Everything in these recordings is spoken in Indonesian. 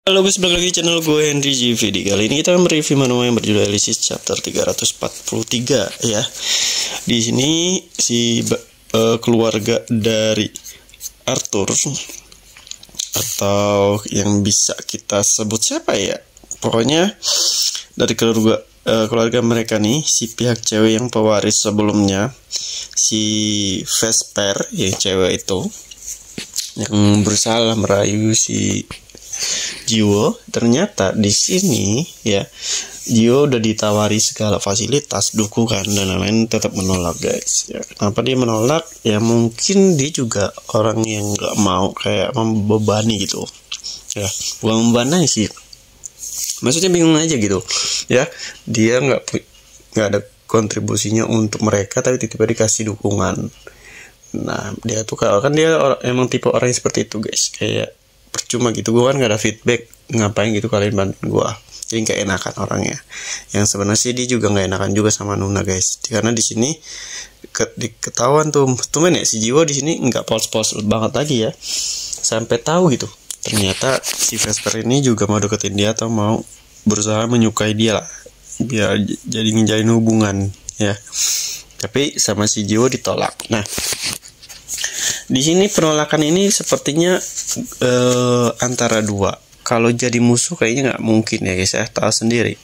Halo guys, balik lagi channel gue Henry GV. Kali ini kita akan mereview manual yang berjudul Elysis chapter 343 ya. Di sini si keluarga dari Arthur atau yang bisa kita sebut siapa ya? Pokoknya dari keluarga mereka nih, si pihak cewek yang pewaris sebelumnya, si Vesper yang cewek itu yang berusaha merayu si Jiwo. Ternyata di sini ya, Jiwo udah ditawari segala fasilitas, dukungan dan lain-lain, tetap menolak guys. Ya, kenapa dia menolak? Ya mungkin dia juga orang yang nggak mau kayak membebani gitu. Ya, bukan membebani sih. Maksudnya bingung aja gitu. Ya, dia nggak ada kontribusinya untuk mereka, tapi tiba-tiba dikasih dukungan. Nah, dia tuh kan dia emang tipe orang yang seperti itu guys. Kayak percuma gitu, gue kan gak ada feedback, ngapain gitu kalian bantuin gue. Jadi gak enakan orangnya. Yang sebenarnya sih dia juga gak enakan juga sama Nuna guys, karena di sini ketahuan tuh ya, si Jiwo di sini nggak polos-polos banget lagi ya, sampai tahu gitu ternyata si Vesper ini juga mau deketin dia atau mau berusaha menyukai dia lah, biar jadi ngejalin hubungan ya. Tapi sama si Jiwo ditolak. Nah, di sini penolakan ini sepertinya antara dua. Kalau jadi musuh kayaknya nggak mungkin ya guys ya, tahu sendiri.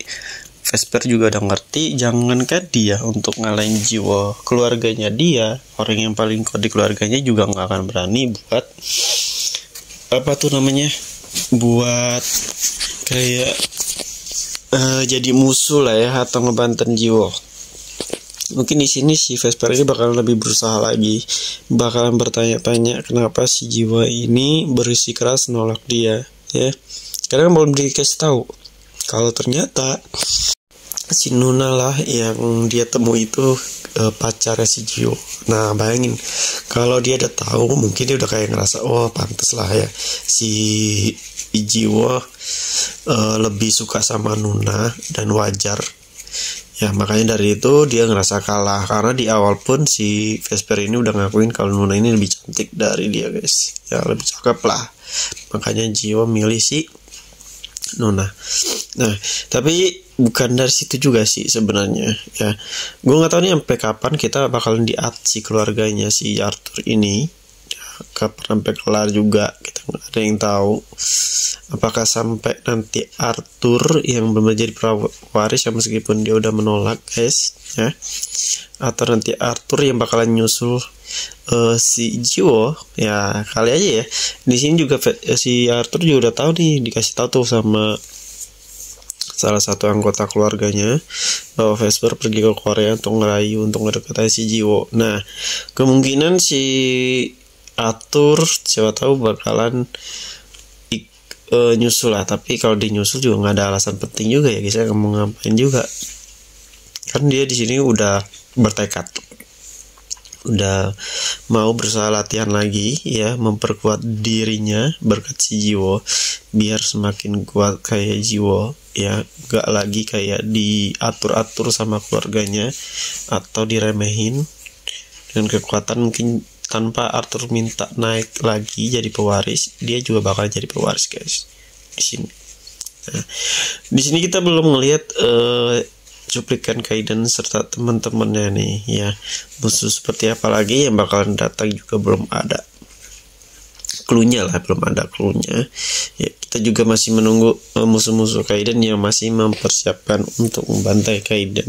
Vesper juga udah ngerti, jangankan dia untuk ngalahin Jiwo, keluarganya dia, orang yang paling kuat di keluarganya juga nggak akan berani buat buat kayak jadi musuh lah ya, atau ngebanten Jiwo. Mungkin di sini si Vesper ini bakalan lebih berusaha lagi, bakalan bertanya-tanya kenapa si Jiwo ini bersikeras nolak dia ya. Karena belum dikasih tahu kalau ternyata si Nuna lah yang dia temui itu pacarnya si Jiwo. Nah bayangin kalau dia udah tahu, mungkin dia udah kayak ngerasa oh pantas lah ya si Jiwo lebih suka sama Nuna, dan wajar ya. Makanya dari itu dia ngerasa kalah, karena di awal pun si Vesper ini udah ngakuin kalau Nuna ini lebih cantik dari dia guys ya, lebih cakep lah. Makanya Jiwo milih si Nuna. Nah, tapi bukan dari situ juga sih sebenarnya ya. Gue nggak tahu nih sampai kapan kita bakalan di-add si keluarganya si Arthur ini. Kapan sampai kelar juga kita nggak ada yang tahu. Apakah sampai nanti Arthur yang benar jadi pewaris ya, meskipun dia udah menolak guys ya, atau nanti Arthur yang bakalan nyusul si Jiwo ya. Kali aja ya di sini juga si Arthur juga udah tahu nih, dikasih tahu tuh sama salah satu anggota keluarganya bahwa Vesper pergi ke Korea untuk ngerayu, untuk ngedeketin si Jiwo. Nah kemungkinan si Arthur siapa tahu bakalan nyusul lah. Tapi kalau di nyusul juga nggak ada alasan penting juga ya guys, nggak mau ngapain juga kan. Dia di sini udah bertekad, udah mau berusaha latihan lagi ya, memperkuat dirinya berkat si Jiwo biar semakin kuat kayak Jiwo ya, gak lagi kayak diatur-atur sama keluarganya atau diremehin dengan kekuatan. Mungkin tanpa Arthur minta naik lagi jadi pewaris, dia juga bakal jadi pewaris guys di sini. Nah, di sini kita belum ngelihat cuplikan Kaiden serta teman-temannya nih ya, musuh seperti apa lagi yang bakalan datang juga belum ada cluenya lah, belum ada cluenya ya. Kita juga masih menunggu musuh-musuh Kaiden yang masih mempersiapkan untuk membantai Kaiden.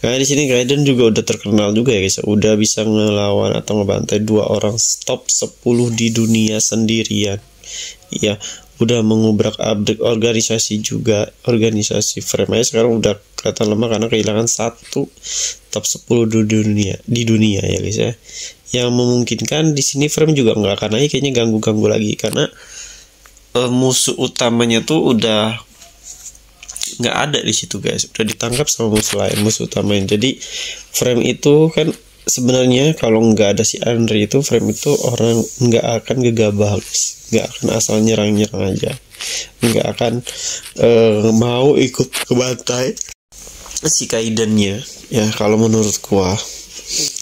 Karena di sini Kaiden juga udah terkenal juga ya guys, udah bisa ngelawan atau ngebantai 2 orang top 10 di dunia sendirian ya. Udah mengubrak-abrik organisasi juga, organisasi Frame aja sekarang udah kelihatan lemah karena kehilangan 1 top 10 di dunia ya guys ya. Yang memungkinkan di sini Frame juga nggak akan naik, kayaknya ganggu-ganggu lagi karena musuh utamanya tuh udah nggak ada di situ guys, udah ditangkap sama musuh lain, musuh utamanya. Jadi Frame itu kan sebenarnya kalau nggak ada si Andre itu, Frame itu orang nggak akan gegabah guys, nggak akan asal nyerang-nyerang aja, nggak akan mau ikut ke bantai si Kaidennya ya kalau menurut gua.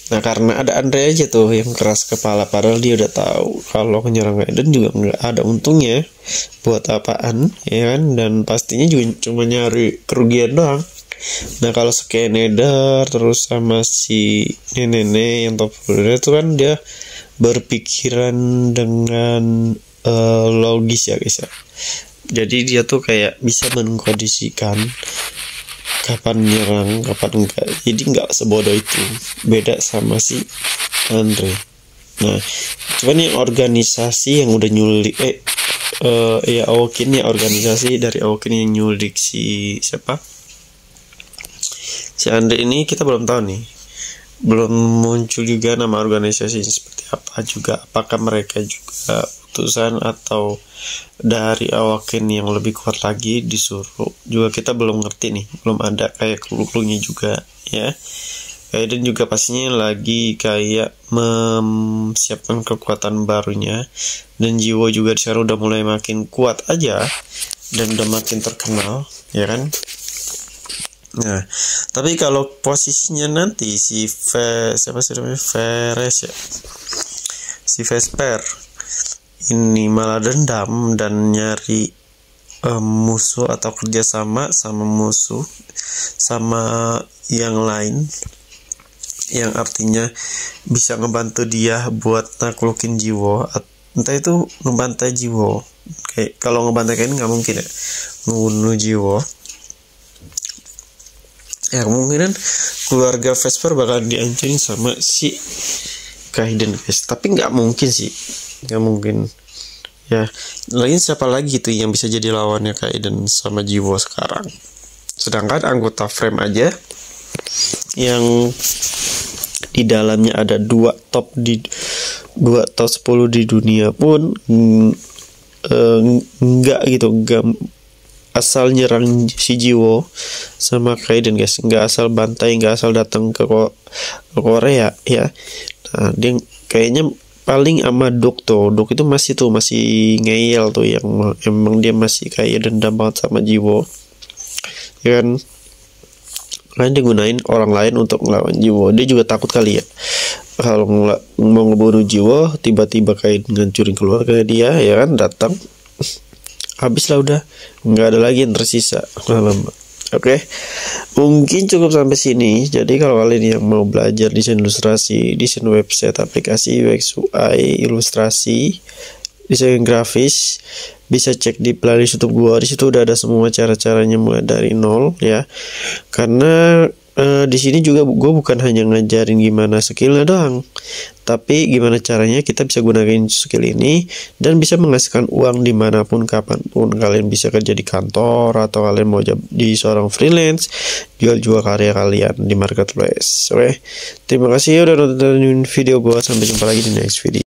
Nah karena ada Andre aja tuh yang keras kepala, padahal dia udah tahu kalau menyerang Eden juga nggak ada untungnya, buat apaan ya kan, dan pastinya juga cuma nyari kerugian doang. Nah kalau Skenader terus sama si nenek yang top leader itu kan dia berpikiran dengan logis ya guys ya. Jadi dia tuh kayak bisa mengkondisikan kapan nyerang, kapan enggak. Jadi nggak sebodoh itu. Beda sama si Andre. Nah, cuman yang organisasi yang udah nyulik ya Awoken ya, organisasi dari Awoken yang nyulik si siapa? Si Andre ini kita belum tahu nih. Belum muncul juga nama organisasi seperti apa juga. Apakah mereka juga utusan atau dari Awoken yang lebih kuat lagi disuruh, juga kita belum ngerti nih, belum ada kayak clue-cluenya juga ya. Dan juga pastinya lagi kayak memsiapkan kekuatan barunya, dan Jiwo juga di sana udah mulai makin kuat aja dan udah makin terkenal ya kan. Nah tapi kalau posisinya nanti si siapa sih namanya, Veres ya, si Vesper ini malah dendam dan nyari musuh atau kerjasama sama musuh sama yang lain, yang artinya bisa ngebantu dia buat naklukin Jiwo, entah itu ngebantai Jiwo. Kayak kalau ngebantai kayak ini nggak mungkin ya, ngebunuh Jiwo ya, kemungkinan keluarga Vesper bakalan dihancurin sama si Kaiden guys. Tapi nggak mungkin sih, nggak mungkin ya. Lain siapa lagi tuh yang bisa jadi lawannya Kaiden sama Jiwo sekarang? Sedangkan anggota frame aja yang di dalamnya ada 2 top 10 di dunia pun enggak gitu, enggak asal nyerang si Jiwo sama Kaiden guys, enggak asal bantai, enggak asal datang ke Korea ya. Nah, dia kayaknya paling sama Duk itu masih ngeyel tuh, yang emang dia masih kayak dendam banget sama Jiwo ya kan. Makanya dia gunain orang lain untuk ngelawan Jiwo. Dia juga takut kali ya kalau mau ngebunuh Jiwo, tiba-tiba kayak ngancurin keluarga dia ya kan, datang habis lah, udah nggak ada lagi yang tersisa lama-lama. Oke, mungkin cukup sampai sini. Jadi kalau kalian yang mau belajar desain ilustrasi, desain website, aplikasi UX UI, ilustrasi, desain grafis, bisa cek di playlist YouTube gua. Di situ udah ada semua cara-caranya mulai dari nol ya. Karena di sini juga gue bukan hanya ngajarin gimana skillnya doang, tapi gimana caranya kita bisa gunakan skill ini dan bisa menghasilkan uang dimanapun kapanpun. Kalian bisa kerja di kantor atau kalian mau jadi seorang freelance, jual karya kalian di marketplace. Oke, terima kasih udah nonton video gue. Sampai jumpa lagi di next video.